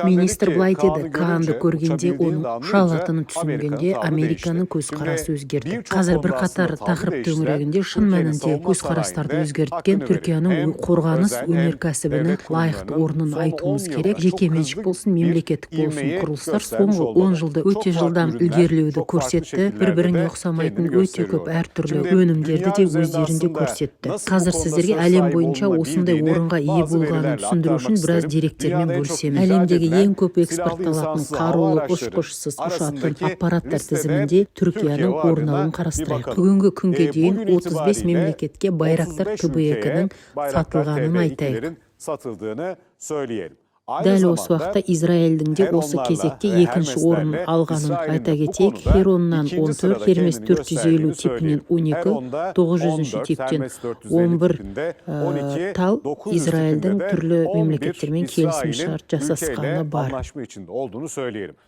Министр былай деді, Каанды көргенде, оның шалатынын түсінгенде Американың көзқарасы өзгерді. Қазір бірқатар тақырып төңірегінде шын мәнінде көзқарастарды өзгерткен Түркияның қорғаныс өнеркәсібінің лайықты орнын айтуымыз керек. Жеке меншік болсын, мемлекеттік болсын, құрылыстар соңғы 10 жылда өте жылдам ілгерілеуді көрсетті. Бір-біріне ұқсамайтын өте көп әртүрлі өнімдерді де өздерінде көрсетті. Қазір сіздерге әлем бойынша осындай орынға ие болғанын түсіндіру үшін біраз деректермен бөлісемін. Әлемдегі ең көп экспортталатын қарулы ұшқышсыз ұшатын аппараттар тізімінде Түркияның орын алуын қарастырайық. Бүгінгі күнге дейін 35 мемлекетке Байрактар TB2-ның сатылғанын айтайық. Дәл осы уақытта Израильдің де осы кезекте екінші орын алғанын айта кетейік. Хероннан 14, Хермес 450 типінен 12, 900 типтен 11 тал Израильдің түрлі мемлекеттермен келісімшарт жасасқаны бар.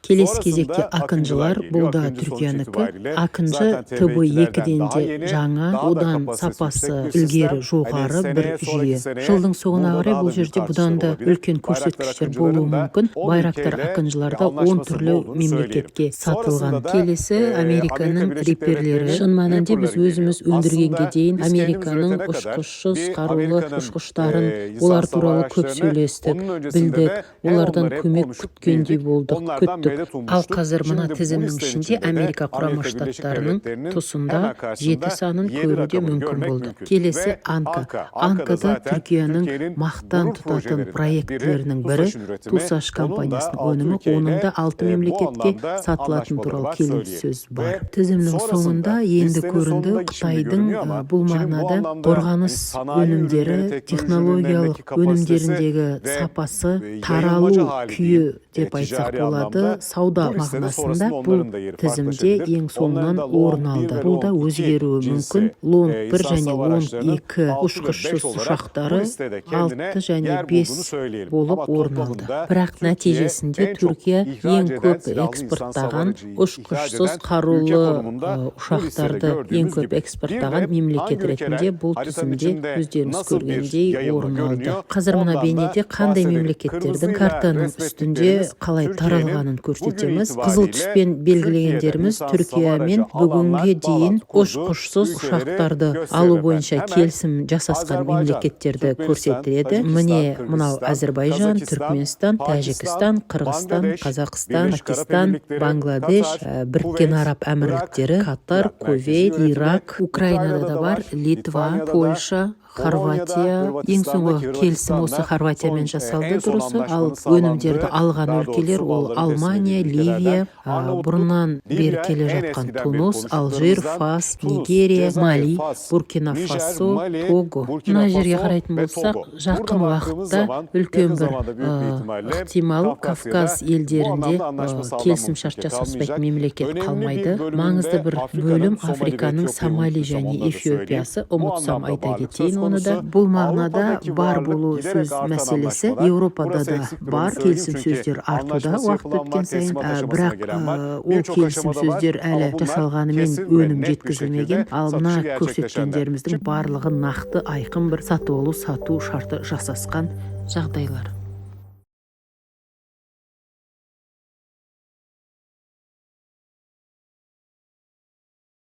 Келесі кезекте Акынжылар, бұл да Түркиянікі. Акынжы TB2-ден де жаңа, одан сапасы ілгері жоғары бір жүйе. Жылдың соңына қарай бұл жерде бұдан да үлкен көрсеткіш болуы мүмкін. Байрактар Акынжыларда 10 түрлі мемлекетке сатылған. Келесі Американың реперлері. Шын мәнінде біз өзіміз өндіргенге дейін Американың ұшқышсыз қарулы ұшқыштарын, олар туралы көп сөйлестік, білдік, олардан көмек күткендей болдық, күттік. Ал қазір мына тізімнің ішінде Америка құрама штаттарының тұсында 7 санын көруде мүмкін болды. Келесі Анка. Анкада Түркияның мақтан тұтатын проектлерінің бірі Тусаш компаниясының өнімі, оның да 6 мемлекетке сатылатын туралы келіссөз бар. Тізімнің соңында енді көрінді Қытайдың бұл мағынада қорғаныс өнімдері, технологиялық өнімдеріндегі сапасы, таралу күйі деп айтсақ болады, сауда мағынасында бұл тізімде ең соңынан орын алды. Бұл да өзгеруі мүмкін. Лонг 1 және Лонг 2 ұшқышсыз ұшақтары 6 және 5 болып орын алды. Бірақ нәтижесінде Түркия ең көп экспорттаған ұшқышсыз қарулы ұшақтарды ең көп экспорттаған мемлекет ретінде бұл тізімде өздеріңіз көргендей орын алды. Қазір мына бейнеде қандай мемлекеттердің картаның үстінде қалай таралғанын көрсетеміз. Қызыл түспен белгілегендеріміз Түркиямен бүгінге дейін ұшқышсыз ұшақтарды алу бойынша келісім жасасқан мемлекеттерді көрсетеді. Міне мынау Әзербайжан, Түркменстан, Тәжікстан, Қырғызстан, Қазақстан, Пакистан, Бангладеш, Біріккен Араб Әмірліктері, Катар, Кувейт, Ирак, Украинада да бар, Литва, Польша, Хорватия. Ең соңғы келісім осы Хорватиямен жасалды дұрысы. Ал өнімдерді алған өлкелер ол Алмания, Ливия, бұрыннан бері келе жатқан Тунус, Алжир, Фас, Нигерия, Мали, Буркина Фасо, Того. Мына жерге қарайтын болсақ, жақын уақытта үлкен бір ықтимал Кавказ елдерінде келісімшарт жасаспайтын мемлекет қалмайды. Маңызды бір бөлім Африканың Сомали және Эфиопиясы, ұмытсам айта кетейін. Бұл мағынада бар болу сөз мәселесі Еуропада да бар, келісім сөздер артуда уақыт өткен сайын, бірақ ол келісім сөздер әлі жасалғанымен өнім жеткізілмеген. Ал мына көрсеткендеріміздің барлығы нақты айқын бір сату алу сату шарты жасасқан жағдайлар.